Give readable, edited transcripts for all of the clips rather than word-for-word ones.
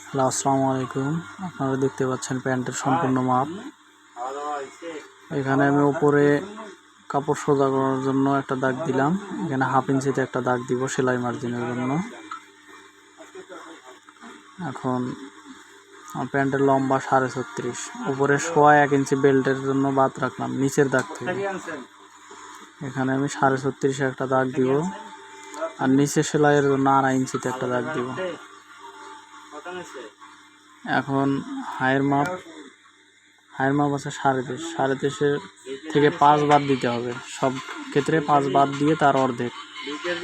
Hello, আসসালামু আলাইকুম। আপনারা দেখতে পাচ্ছেন প্যান্টের সম্পূর্ণ মাপ। এখানে আমি উপরে কাপড় সোজা করার জন্য একটা দাগ দিলাম। এখানে 1/2 ইঞ্চিতে একটা দাগ দিব সেলাই মার্জিনের জন্য। এখন প্যান্টের লম্বা 36.5, উপরে 1.25 ইঞ্চি বেল্টের জন্য বাদ রাখলাম নিচের দাগ থেকে। এখানে আমি 36.5 একটা দাগ দিব, আর নিচে সেলাইয়ের জন্য 2.5 ইঞ্চিতে একটা দাগ দিব। এখন হায়ের মাপ আছে 23.5 থেকে 5 বাদ দিতে হবে। সব ক্ষেত্রে 5 বাদ দিয়ে তার অর্ধেক,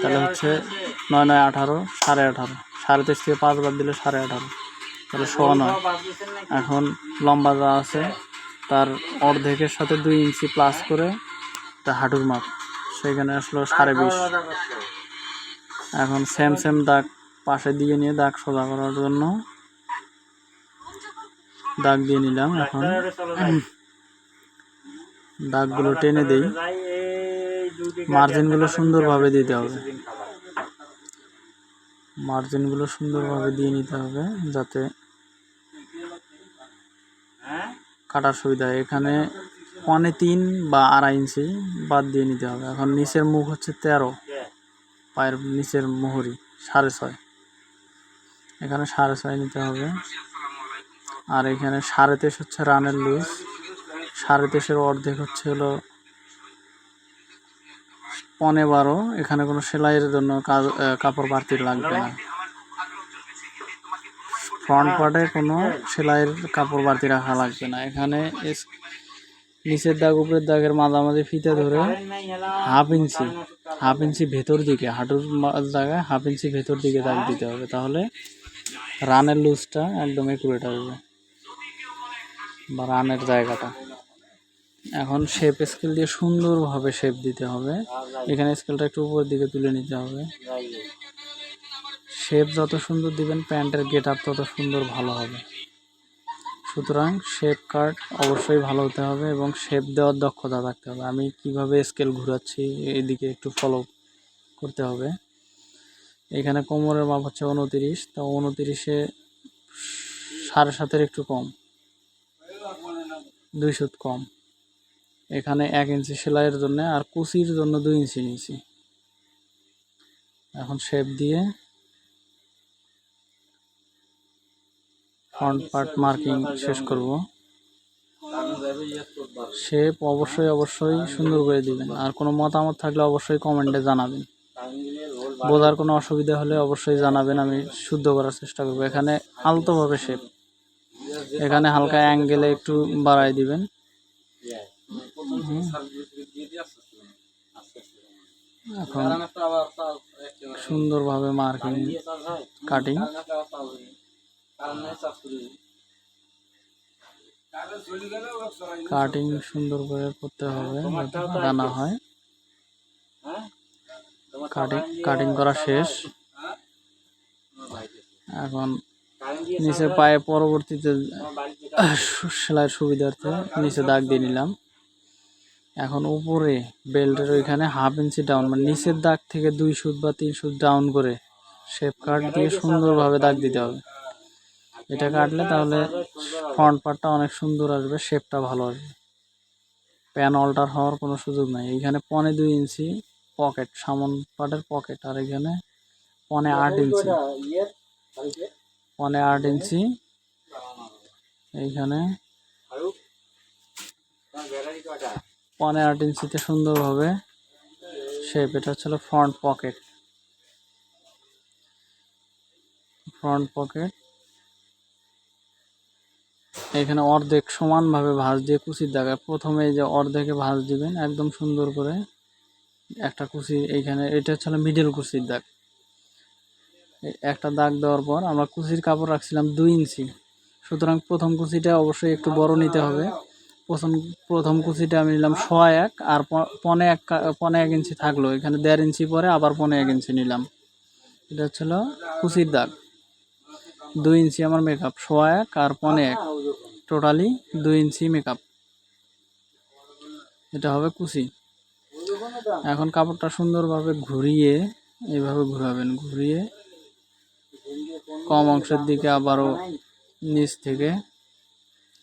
তাহলে হচ্ছে 9 9 18, 18.5। 23.5 থেকে 5 বাদ দিলে 18.5, তাহলে 9.15। এখন লম্বা যা আছে তার অর্ধেকের সাথে 2 ইঞ্চি প্লাস করে তা হাঁটুর মাপ, সেখানে আসলো 20.5। এখন সেম দাগ পাশে দিয়ে নিয়ে দাগ সোজা করার জন্য দাগ দিয়ে নিলাম। এখন দাগগুলো টেনে দেই, মার্জিনগুলো সুন্দরভাবে দিতে হবে। মার্জিনগুলো সুন্দরভাবে দিয়ে নিতে হবে যাতে কাটার সুবিধা হয়। এখানে 3.25 বা 2.5 ইঞ্চি বাদ দিয়ে নিতে হবে। এখন নিচের মুখ হচ্ছে 13, পায়ের নিচের মোহরি 6.5, এখানে 6.5 নিতে হবে। আর এখানে 23.5 হচ্ছে রানের লুজ, 23.5-এর অর্ধেক হচ্ছে হলো 12.15। এখানে কোনো সেলাইয়ের জন্য কাপড় বাড়তি লাগবে না। ফ্রন্ট পার্টে কোনো সেলাইয়ের কাপড় বাড়তি রাখা লাগবে না। এখানে নিচের দাগ উপরের দাগের মাঝামাঝি ফিতে ধরে 1/2 ইঞ্চি ভেতর দিকে, হাঁটুর জায়গায় 1/2 ইঞ্চি ভেতর দিকে দাগ দিতে হবে, তাহলে রানের লুজটা একদম একুরেট আসবে বা রানের জায়গাটা। এখন শেপ স্কেল দিয়ে সুন্দরভাবে শেপ দিতে হবে। এখানে স্কেলটা একটু উপরের দিকে তুলে নিতে হবে। শেপ যত সুন্দর দিবেন প্যান্টের গেট আপ তত সুন্দর ভালো হবে। সুতরাং শেপ কাট অবশ্যই ভালো হতে হবে এবং শেপ দেওয়ার দক্ষতা থাকতে হবে। আমি কিভাবে স্কেল ঘোরাচ্ছি এদিকে একটু ফলো করতে হবে। এখানে কোমরের মাপ হচ্ছে 29, তা 29-এ 7.5-এর একটু কম, 2 সুত কম। এখানে 1 ইঞ্চি সেলাইয়ের জন্য আর কুচির জন্য 2 ইঞ্চি নিয়েছি। এখন শেপ দিয়ে ফ্রন্ট পার্ট মার্কিং শেষ করব। শেপ অবশ্যই সুন্দর করে দিবেন। আর কোনো মতামত থাকলে অবশ্যই কমেন্টে জানাবেন। বোঝার কোনো অসুবিধা হলে অবশ্যই জানাবেন, আমি শুদ্ধ করার চেষ্টা করব। এখানে আলতোভাবে শেপ, এখানে হালকা অ্যাঙ্গেলে একটু বাড়াই দিবেন। এখন সুন্দরভাবে মার্কিং কাটিং সুন্দর করে করতে হবে যাতে বাঁকা না হয়। কাটিং করা শেষ। এখন নিচে পায়ে পরবর্তীতে সেলাইয়ের সুবিধার্থে নিচে দাগ দিয়ে নিলাম। এখন উপরে বেল্টের ওইখানে 1/2 ইঞ্চি ডাউন, মানে নিচের দাগ থেকে 2 সুত বা 3 সুত ডাউন করে শেপ কাট দিয়ে সুন্দরভাবে দাগ দিতে হবে। এটা কাটলে তাহলে ফ্রন্ট পার্টটা অনেক সুন্দর আসবে, শেপটা ভালো আসবে। প্যান অল্টার হওয়ার কোনো সুযোগ নাই। এইখানে 2.25 ইঞ্চি পকেট, সামন পার্টের পকেট, আর এখানে 8.25 ইঞ্চি, 8.25 ইঞ্চি এইখানে 8.25 ইঞ্চিতে সুন্দরভাবে শেপ। এটা হচ্ছে ফ্রন্ট পকেট। এখানে অর্ধেক সমানভাবে ভাঁজ দিয়ে কুচির দাগে প্রথমে এই যে অর্ধেকে ভাঁজ দিবেন একদম সুন্দর করে একটা কুচি। এইখানে এটা হচ্ছে মিডল কুচির দাগ। একটা দাগ দেওয়ার পর আমরা কুচির কাপড় রাখছিলাম 2 ইঞ্চি, সুতরাং প্রথম কুচিটা অবশ্যই একটু বড় নিতে হবে। প্রথম কুচিটা আমি নিলাম 1.25, আর 1.25 ইঞ্চি থাকলো, এখানে 1.5 ইঞ্চি পরে আবার 1.25 ইঞ্চি নিলাম। এটা হচ্ছিল কুচির দাগ। 2 ইঞ্চি আমার মেকআপ, 1.25 আর 1.25, টোটালি 2 ইঞ্চি মেকআপ। এটা হবে কুচি। এখন কাপড়টা সুন্দরভাবে ঘুরিয়ে এইভাবে ঘুরাবেন, ঘুরিয়ে কম অংশের দিকে আবারও নিচ থেকে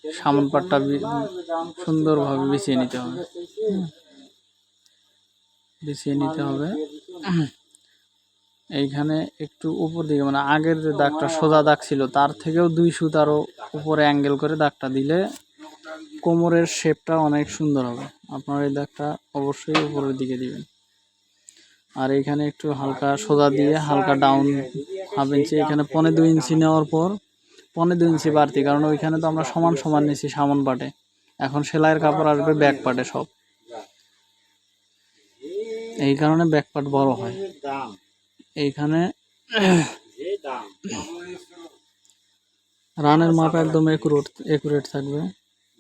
সামন পাটটা সুন্দরভাবে বিছিয়ে নিতে হবে। বিছিয়ে নিতে হবে। এইখানে একটু উপর দিকে মানে আগের যে দাগটা সোজা দাগ ছিল তার থেকেও 2 সুত আরো উপরে অ্যাঙ্গেল করে দাগটা দিলে কোমরের শেপটা অনেক সুন্দর হবে। আপনার এই দাগটা অবশ্যই উপরের দিকে দিবেন। আর এইখানে একটু হালকা সোজা দিয়ে হালকা ডাউন হাফ ইঞ্চি, এখানে 1.5-2 ইঞ্চি নেওয়ার পর 1.5-2 ইঞ্চি বাড়তি, কারণ ওইখানে তো আমরা সমান সমান নিছি সামন পাটে, এখন সেলাইয়ের কাপড় আসবে ব্যাক পাটে সব, এই কারণে ব্যাক পাট বড় হয়। এইখানে রানের মাপ একদম একুরেট থাকবে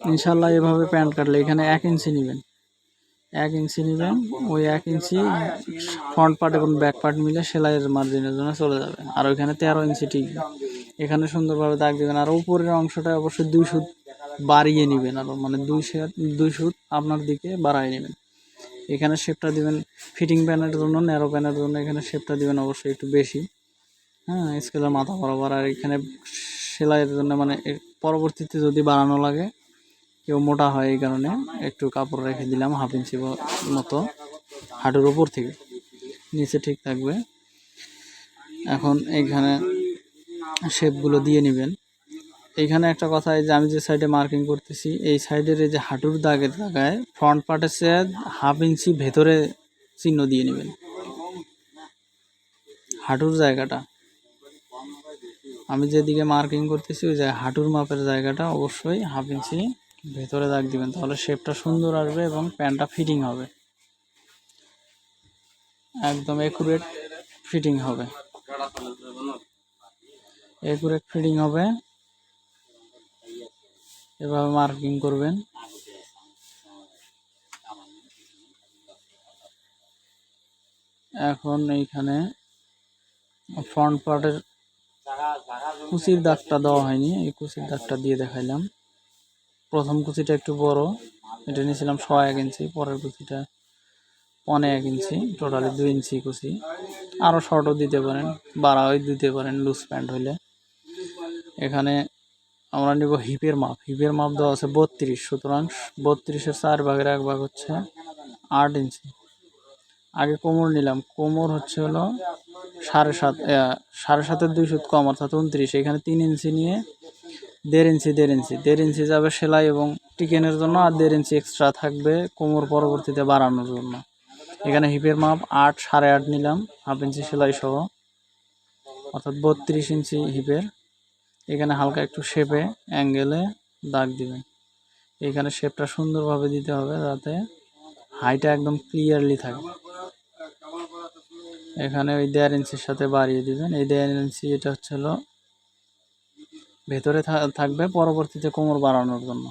ইনশাল্লাহ। এভাবে প্যান্ট কাটলে এখানে 1 ইঞ্চি নেবেন, 1 ইঞ্চি নেবেন, ওই 1 ইঞ্চি ফ্রন্ট পার্ট এবং ব্যাক পার্ট মিলে সেলাইয়ের মার্জিনের জন্য চলে যাবে। আর ওইখানে 13 ইঞ্চি টিকবে। এখানে সুন্দরভাবে দাগ দেবেন। আর উপরের অংশটা অবশ্যই 2 সুত বাড়িয়ে নেবেন, আরও মানে 2 সুত আপনার দিকে বাড়াই নেবেন। এখানে শেপটা দিবেন ফিটিং প্যানের জন্য, ন্যারো প্যানের জন্য এখানে শেপটা দিবেন অবশ্যই একটু বেশি, হ্যাঁ, স্কেলের মাথা বরাবর। আর এখানে সেলাইয়ের জন্য মানে পরবর্তীতে যদি বাড়ানো লাগে, কেউ মোটা হয় এই কারণে একটু কাপড় রেখে দিলাম 1/2 ইঞ্চি মতো হাঁটুর উপর থেকে, নিচে ঠিক থাকবে। এখন এইখানে শেপগুলো দিয়ে নেবেন। এইখানে একটা কথা, এই যে আমি যে সাইডে মার্কিং করতেছি এই সাইডের এই যে হাঁটুর দাগের জায়গায় ফ্রন্ট পার্টের চেয়ে 1/2 ইঞ্চি ভেতরে চিহ্ন দিয়ে নেবেন। হাঁটুর জায়গাটা আমি যেদিকে মার্কিং করতেছি ওই যে হাঁটুর মাপের জায়গাটা অবশ্যই 1/2 ইঞ্চি ভেতরে দাগ দিবেন, তাহলে শেপটা সুন্দর আসবে এবং প্যান্টটা ফিটিং হবে, একদম একুরেট ফিটিং হবে, একুরেট ফিটিং হবে। এভাবে মার্কিং করবেন। এখন এইখানে ফ্রন্ট পার্টের কুচির দাগটা দেওয়া হয়নি, এই কুচির দাগটা দিয়ে দেখাইলাম। প্রথম কুচিটা একটু বড়, এটা নিয়েছিলাম 1.5 ইঞ্চি, পরের কুচিটা 1.5 ইঞ্চি, টোটালি 2 ইঞ্চি কুচি। আরও শর্টও দিতে পারেন, বাড়াও দিতে পারেন লুজ প্যান্ট হইলে। এখানে আমরা নিব হিপের মাপ, হিপের মাপ দেওয়া আছে 32, সুতরাং 32-এর 4 ভাগের 1 ভাগ হচ্ছে 8 ইঞ্চি। আগে কোমর নিলাম, কোমর হচ্ছে হলো 7.5, 7.5-এর 2 সুত কম অর্থাৎ 29, এখানে 3 ইঞ্চি নিয়ে 1.5 ইঞ্চি যাবে সেলাই এবং টিকেনের জন্য, আর 1.5 ইঞ্চি এক্সট্রা থাকবে কোমর পরবর্তীতে বাড়ানোর জন্য। এখানে হিপের মাপ 8, 8.5 নিলাম 1/2 ইঞ্চি সেলাই সহ, অর্থাৎ 32 ইঞ্চি হিপের। এখানে হালকা একটু শেপে অ্যাঙ্গেলে দাগ দিবেন। এখানে শেপটা সুন্দরভাবে দিতে হবে যাতে হাইটা একদম ক্লিয়ারলি থাকে। এখানে ওই 1.5 ইঞ্চির সাথে বাড়িয়ে দিবেন, এই 1.5 ইঞ্চি এটা হচ্ছে হলো ভেতরে থাকবে পরবর্তীতে কোমর বাড়ানোর জন্য।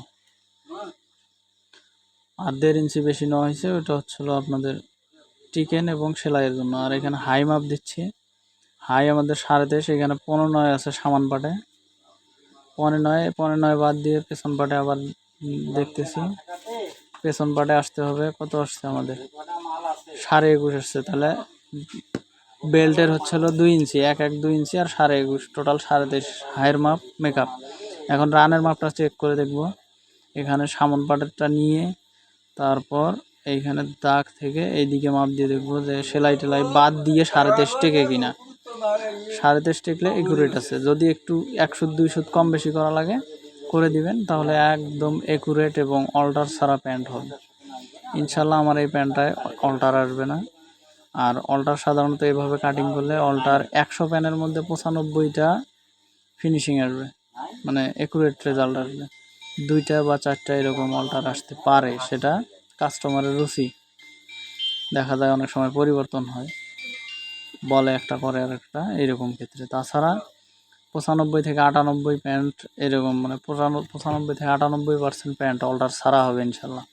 আর 1.5 ইঞ্চি বেশি নেওয়া হয়েছে ওটা হচ্ছিল আপনাদের টিকেন এবং সেলাইয়ের জন্য। আর এখানে হাই মাপ দিচ্ছি, হাই আমাদের 23.5, এখানে 15.9 আছে সামান পাটে, 15.9 বাদ দিয়ে পেছন পাটে আবার দেখতেছি, পেছন পাটে আসতে হবে কত আসছে আমাদের 21.5 আসছে, তাহলে বেল্টের হচ্ছে হলো 2 ইঞ্চি, 2 ইঞ্চি আর 21.5, টোটাল 23.5 হাইয়ের মাপ মেকআপ। এখন রানের মাপটা চেক করে দেখব। এখানে সামন পাটেরটা নিয়ে তারপর এইখানে দাগ থেকে এইদিকে মাপ দিয়ে দেখবো যে সেলাই টেলাই বাদ দিয়ে 23.5 টেকে কিনা। 23.5 টেকলে একুরেট আছে, যদি একটু 1 সুত 2 সুত কম বেশি করা লাগে করে দিবেন, তাহলে একদম একুরেট এবং অল্টার ছাড়া প্যান্ট হবে ইনশাল্লাহ। আমার এই প্যান্টটায় অল্টার আসবে না। আর অল্টার সাধারণত এভাবে কাটিং করলে অল্টার 100 প্যানের মধ্যে 95টা ফিনিশিং আসবে, মানে একুরেট রেজাল্ট আসবে। 2টা বা 4টা এরকম অল্টার আসতে পারে, সেটা কাস্টমারের রুচি, দেখা যায় অনেক সময় পরিবর্তন হয়, বলে একটা করে আর একটা, এরকম ক্ষেত্রে। তাছাড়া 95 থেকে 98 প্যান্ট এরকম, মানে 95 থেকে 98% প্যান্ট অল্টার ছাড়া হবে ইনশাল্লাহ।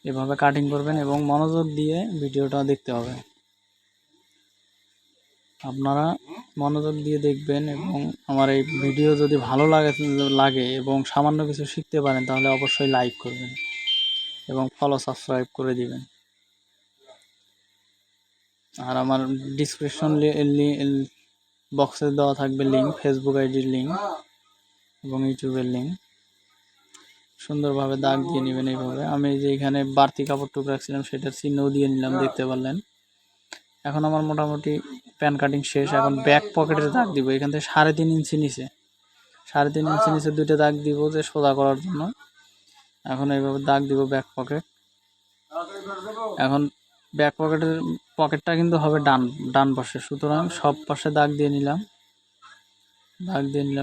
এভাবে কাটিং করবেন এবং মনোযোগ দিয়ে ভিডিওটা দেখতে হবে। আপনারা মনোযোগ দিয়ে দেখবেন এবং আমার এই ভিডিও যদি ভালো লাগে এবং সামান্য কিছু শিখতে পারেন তাহলে অবশ্যই লাইক করবেন এবং ফলো সাবস্ক্রাইব করে দিবেন। আর আমার বক্সে দেওয়া থাকবে লিঙ্ক, ফেসবুক আইডির লিঙ্ক এবং ইউটিউবের লিঙ্ক। সুন্দরভাবে দাগ দিয়ে নেবেন এইভাবে। আমি এই যে এখানে বাড়তি কাপড়টুকু রাখছিলাম সেটার চিহ্ন দিয়ে নিলাম, দেখতে পারলেন। এখন আমার মোটামুটি প্যান কাটিং শেষ। এখন ব্যাক পকেটের দাগ দিব এখান থেকে 3.5 ইঞ্চি নিচে, 3.5 ইঞ্চি নিচে 2টা দাগ দিব যে সোজা করার জন্য। এখন এইভাবে দাগ দিব ব্যাক পকেট। এখন ব্যাক পকেটটা কিন্তু হবে ডান পাশে, সুতরাং সব পাশে দাগ দিয়ে নিলাম।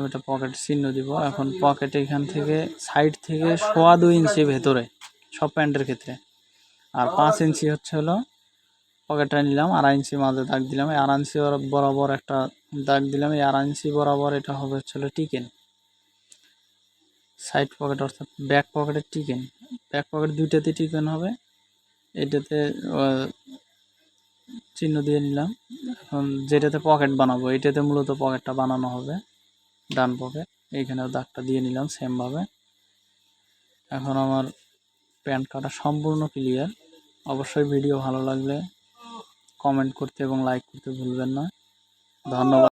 এটা পকেটের চিহ্ন দিব। এখন পকেটে এখান থেকে সাইড থেকে 2.25 ইঞ্চি ভেতরে সব প্যান্টের ক্ষেত্রে, আর 5 ইঞ্চি হলো পকেটটা নিলাম, 2.5 ইঞ্চি মাঝে দাগ দিলাম। এই 2.5 ইঞ্চি বরাবর একটা দাগ দিলাম। এই 2.5 ইঞ্চি বরাবর এটা হবে টিকেন, সাইড পকেট অর্থাৎ ব্যাক পকেটের টিকেন। ব্যাক পকেট 2টাতে টিকেন হবে, এটাতে চিহ্ন দিয়ে নিলাম। এখন যেটাতে পকেট বানাবো এটাতে মূলত পকেটটা বানানো হবে, ডান পকেট। এইখানেও দাগটা দিয়ে নিলাম সেমভাবে। এখন আমার প্যান্ট কাটা সম্পূর্ণ ক্লিয়ার। অবশ্যই ভিডিও ভালো লাগলে কমেন্ট করতে এবং লাইক করতে ভুলবেন না। ধন্যবাদ।